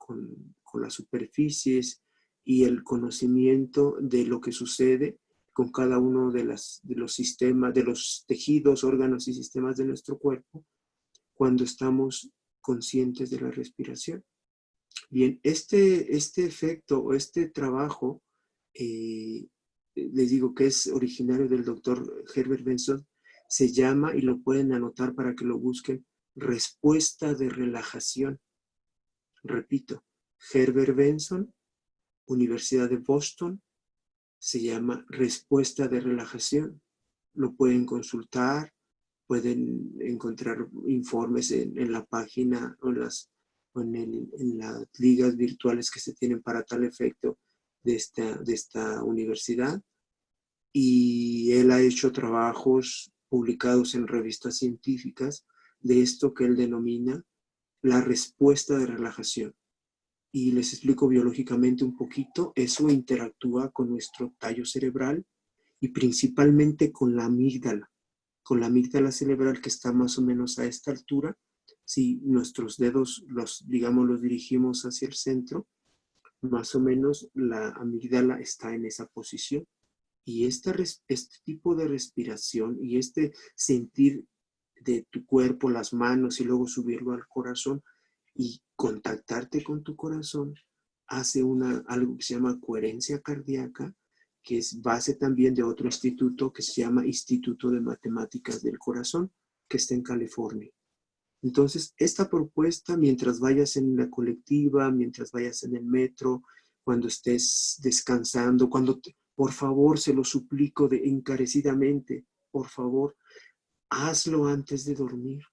las superficies y el conocimiento de lo que sucede con cada uno de los sistemas, de los tejidos, órganos y sistemas de nuestro cuerpo cuando estamos conscientes de la respiración. Bien, este efecto o este trabajo, les digo que es originario del doctor Herbert Benson, se llama, y lo pueden anotar para que lo busquen, respuesta de relajación. Repito, Herbert Benson, Universidad de Boston, se llama respuesta de relajación. Lo pueden consultar, pueden encontrar informes en la página o en las ligas virtuales que se tienen para tal efecto de esta universidad. Y él ha hecho trabajos publicados en revistas científicas de esto que él denomina la respuesta de relajación. Y les explico biológicamente un poquito. Eso interactúa con nuestro tallo cerebral y principalmente con la amígdala cerebral que está más o menos a esta altura. Si nuestros dedos los dirigimos hacia el centro, más o menos la amígdala está en esa posición. Y este tipo de respiración y este sentir de tu cuerpo, las manos y luego subirlo al corazón y contactarte con tu corazón hace algo que se llama coherencia cardíaca, que es base también de otro instituto que se llama Instituto de Matemáticas del Corazón, que está en California. Entonces, esta propuesta, mientras vayas en la colectiva, mientras vayas en el metro, cuando estés descansando, por favor, se lo suplico encarecidamente, por favor, hazlo antes de dormir.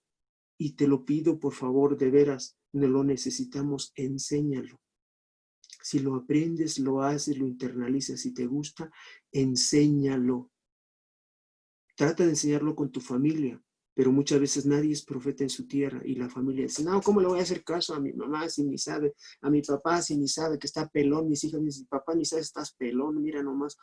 Y te lo pido, por favor, de veras, no lo necesitamos, enséñalo. Si lo aprendes, lo haces, lo internalizas, si te gusta, enséñalo. Trata de enseñarlo con tu familia, pero muchas veces nadie es profeta en su tierra y la familia dice, no, ¿cómo le voy a hacer caso a mi mamá si ni sabe? A mi papá si ni sabe que está pelón, mis hijas, mi papá ni sabe que estás pelón, mira nomás.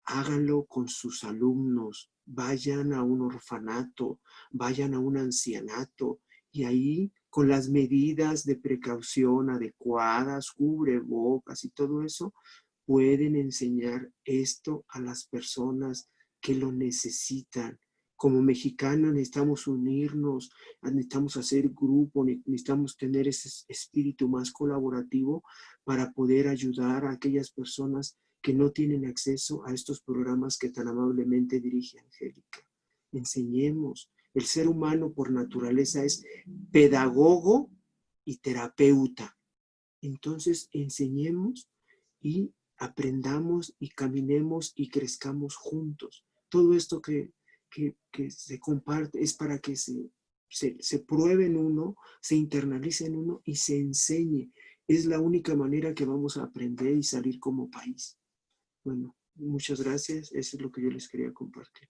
Háganlo con sus alumnos, vayan a un orfanato, vayan a un ancianato y ahí con las medidas de precaución adecuadas, cubrebocas y todo eso, pueden enseñar esto a las personas que lo necesitan. Como mexicanos necesitamos unirnos, necesitamos hacer grupo, necesitamos tener ese espíritu más colaborativo para poder ayudar a aquellas personas que no tienen acceso a estos programas que tan amablemente dirige Angélica. Enseñemos, El ser humano por naturaleza es pedagogo y terapeuta. Entonces enseñemos y aprendamos y caminemos y crezcamos juntos. Todo esto que se comparte es para que se pruebe en uno, se internalice en uno y se enseñe. Es la única manera que vamos a aprender y salir como país. Bueno, muchas gracias. Eso es lo que yo les quería compartir.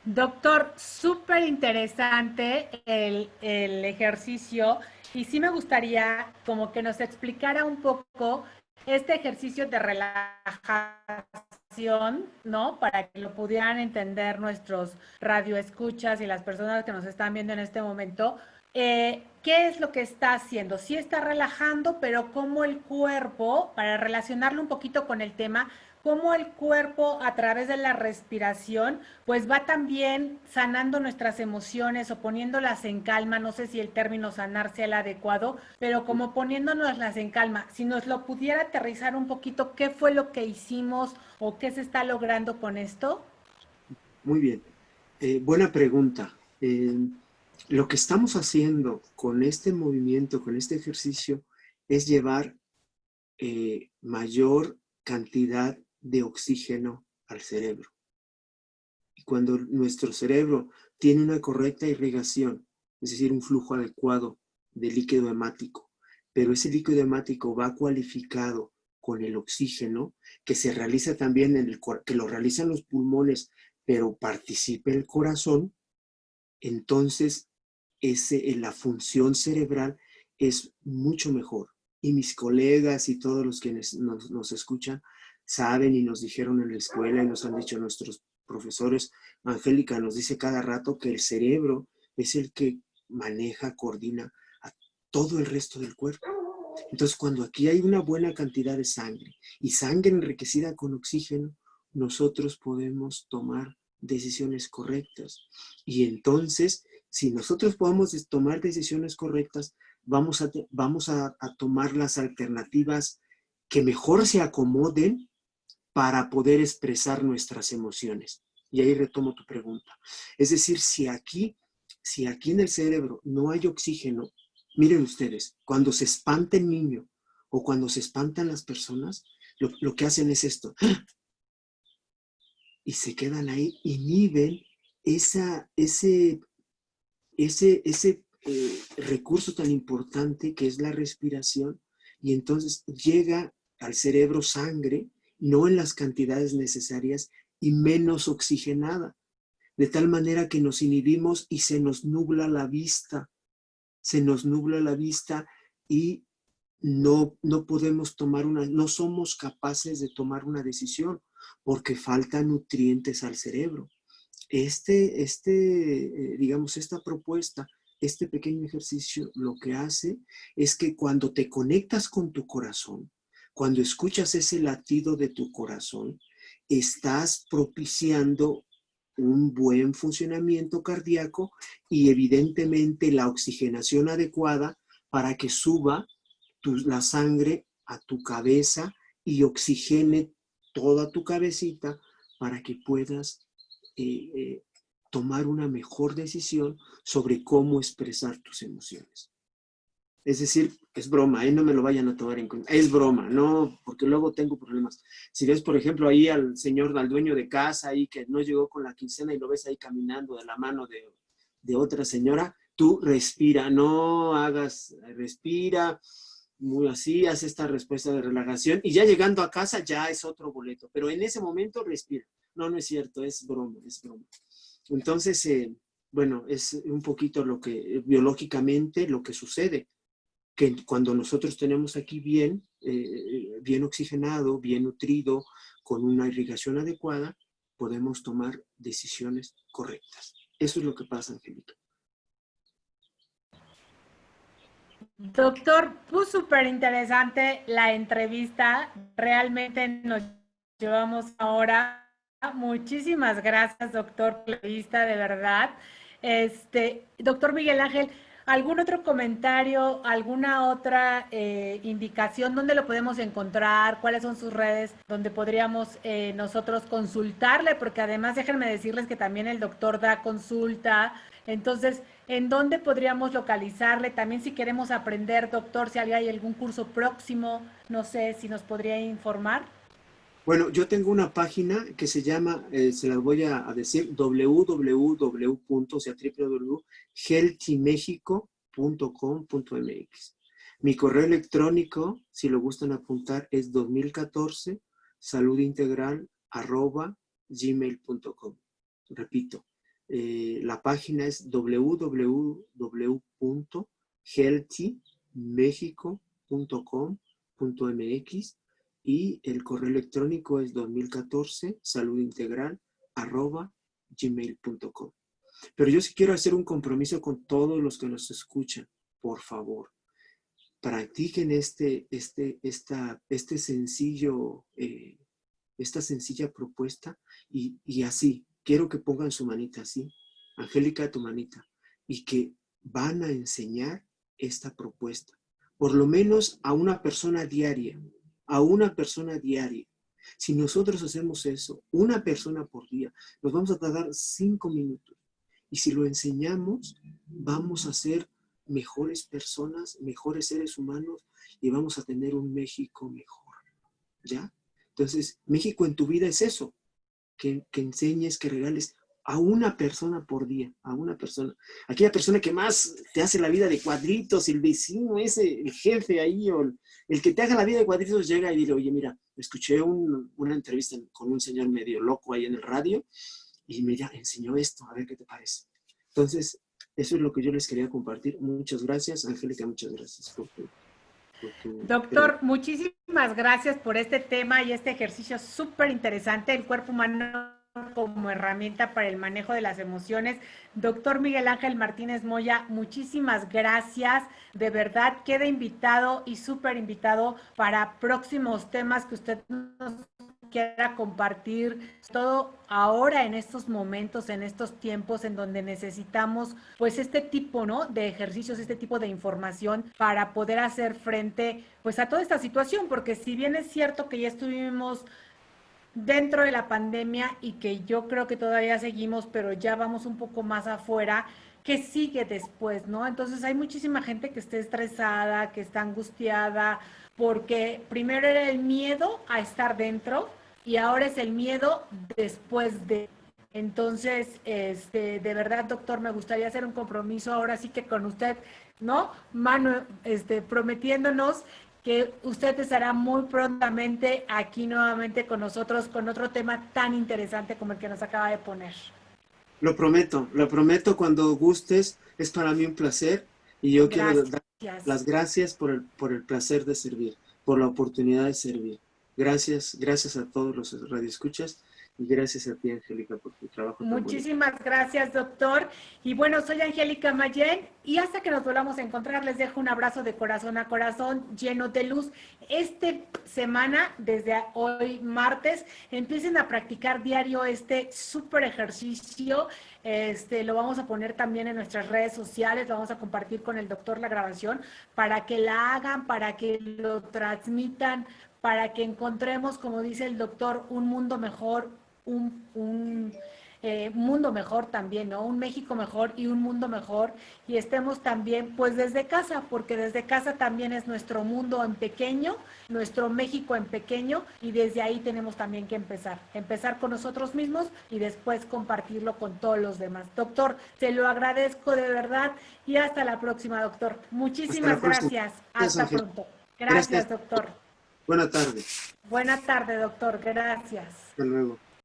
Doctor, súper interesante el ejercicio y sí me gustaría como que nos explicara un poco este ejercicio de relajación, ¿no? Para que lo pudieran entender nuestros radioescuchas y las personas que nos están viendo en este momento. ¿Qué es lo que está haciendo? Sí está relajando, pero cómo el cuerpo, para relacionarlo un poquito con el tema, cómo el cuerpo a través de la respiración pues va también sanando nuestras emociones o poniéndolas en calma, no sé si el término sanar sea el adecuado, pero como poniéndonoslas en calma. Si nos lo pudiera aterrizar un poquito, ¿qué fue lo que hicimos o qué se está logrando con esto? Muy bien. Buena pregunta. Lo que estamos haciendo con este movimiento, con este ejercicio, es llevar mayor cantidad de oxígeno al cerebro. Y cuando nuestro cerebro tiene una correcta irrigación, es decir, un flujo adecuado de líquido hemático, pero ese líquido hemático va cualificado con el oxígeno, que se realiza también que lo realizan los pulmones, pero participa el corazón, entonces la función cerebral es mucho mejor. Y mis colegas y todos los que nos escuchan saben y nos dijeron en la escuela y nos han dicho nuestros profesores. Angélica nos dice cada rato que el cerebro es el que maneja, coordina a todo el resto del cuerpo. Entonces, cuando aquí hay una buena cantidad de sangre y sangre enriquecida con oxígeno, nosotros podemos tomar decisiones correctas. Y entonces, si nosotros podemos tomar decisiones correctas, vamos a tomar las alternativas que mejor se acomoden para poder expresar nuestras emociones. Y ahí retomo tu pregunta. Es decir, si aquí en el cerebro no hay oxígeno, miren ustedes, cuando se espanta el niño o cuando se espantan las personas, lo que hacen es esto. Y se quedan ahí, inhiben ese recurso tan importante que es la respiración, y entonces llega al cerebro sangre, no en las cantidades necesarias y menos oxigenada, de tal manera que nos inhibimos y se nos nubla la vista, y no podemos no somos capaces de tomar una decisión porque faltan nutrientes al cerebro. Digamos, esta propuesta, este pequeño ejercicio, lo que hace es que cuando te conectas con tu corazón, cuando escuchas ese latido de tu corazón, estás propiciando un buen funcionamiento cardíaco y evidentemente la oxigenación adecuada para que suba la sangre a tu cabeza y oxigene toda tu cabecita para que puedas tomar una mejor decisión sobre cómo expresar tus emociones. Es decir, es broma, no me lo vayan a tomar en cuenta. Es broma, no, porque luego tengo problemas. Si ves, por ejemplo, ahí al dueño de casa, ahí que no llegó con la quincena y lo ves ahí caminando de la mano de otra señora, tú respira, respira, muy así, haz esta respuesta de relajación y ya llegando a casa ya es otro boleto, pero en ese momento respira. No es cierto, es broma, es broma. Entonces, bueno, es un poquito biológicamente lo que sucede, que cuando nosotros tenemos aquí bien oxigenado, bien nutrido, con una irrigación adecuada, podemos tomar decisiones correctas. Eso es lo que pasa, Angélica. Doctor, pues súper interesante la entrevista. Realmente nos llevamos ahora. Muchísimas gracias, doctor, por la entrevista, de verdad. Doctor Miguel Ángel, ¿Algún otro comentario, alguna otra indicación? ¿Dónde lo podemos encontrar? ¿Cuáles son sus redes donde podríamos nosotros consultarle? Porque además déjenme decirles que también el doctor da consulta. Entonces, ¿en dónde podríamos localizarle? También si queremos aprender, doctor, si hay algún curso próximo, no sé si nos podría informar. Bueno, yo tengo una página que se llama, se las voy a decir, www.healthymexico.com.mx. Mi correo electrónico, si lo gustan apuntar, es 2014 saludintegral@gmail.com. Repito, la página es www.healthymexico.com.mx. Y el correo electrónico es 2014 saludintegral@gmail.com. Pero yo sí quiero hacer un compromiso con todos los que nos escuchan. Por favor, practiquen esta sencilla propuesta y así. Quiero que pongan su manita así, Angélica, tu manita, y que van a enseñar esta propuesta, por lo menos a una persona diaria. Si nosotros hacemos eso, una persona por día, nos vamos a tardar 5 minutos. Y si lo enseñamos, vamos a ser mejores personas, mejores seres humanos y vamos a tener un México mejor. ¿Ya? Entonces, México en tu vida es eso, que enseñes, que regales a una persona por día, a una persona. Aquella persona que más te hace la vida de cuadritos, el vecino ese, el jefe ahí, o el que te haga la vida de cuadritos llega y dile, oye, mira, escuché una entrevista con un señor medio loco ahí en el radio y me enseñó esto, a ver qué te parece. Entonces, eso es lo que yo les quería compartir. Muchas gracias, Angélica, muchas gracias por tu Doctor, muchísimas gracias por este tema y este ejercicio súper interesante, el cuerpo humano como herramienta para el manejo de las emociones. Doctor Miguel Ángel Martínez Moya, muchísimas gracias. De verdad, queda invitado y súper invitado para próximos temas que usted nos quiera compartir, todo ahora en estos momentos, en estos tiempos en donde necesitamos pues este tipo, ¿no?, de ejercicios, este tipo de información para poder hacer frente pues a toda esta situación, porque si bien es cierto que ya estuvimos dentro de la pandemia y que yo creo que todavía seguimos, pero ya vamos un poco más afuera, ¿qué sigue después, no? Entonces hay muchísima gente que está estresada, que está angustiada, porque primero era el miedo a estar dentro y ahora es el miedo después de. Entonces, de verdad, doctor, me gustaría hacer un compromiso ahora sí que con usted, ¿no? Prometiéndonos que usted estará muy prontamente aquí nuevamente con nosotros con otro tema tan interesante como el que nos acaba de poner. Lo prometo cuando gustes, es para mí un placer y yo quiero dar las gracias por el placer de servir, por la oportunidad de servir. Gracias a todos los radioescuchas y gracias a ti, Angélica, por tu trabajo. Muchísimas gracias, doctor. Y bueno, soy Angélica Mayén y hasta que nos volvamos a encontrar, les dejo un abrazo de corazón a corazón lleno de luz. Esta semana, desde hoy martes, empiecen a practicar diario este súper ejercicio. Lo vamos a poner también en nuestras redes sociales, lo vamos a compartir con el doctor la grabación para que la hagan, para que lo transmitan, para que encontremos, como dice el doctor, un mundo mejor, un mundo mejor también, ¿no? Un México mejor y un mundo mejor, y estemos también pues desde casa, porque desde casa también es nuestro mundo en pequeño, nuestro México en pequeño, y desde ahí tenemos también que empezar con nosotros mismos y después compartirlo con todos los demás. Doctor, te lo agradezco de verdad y hasta la próxima, doctor. Muchísimas gracias. Hasta pronto. Gracias, doctor. Buena tarde. Buena tarde, doctor. Gracias. Hasta luego.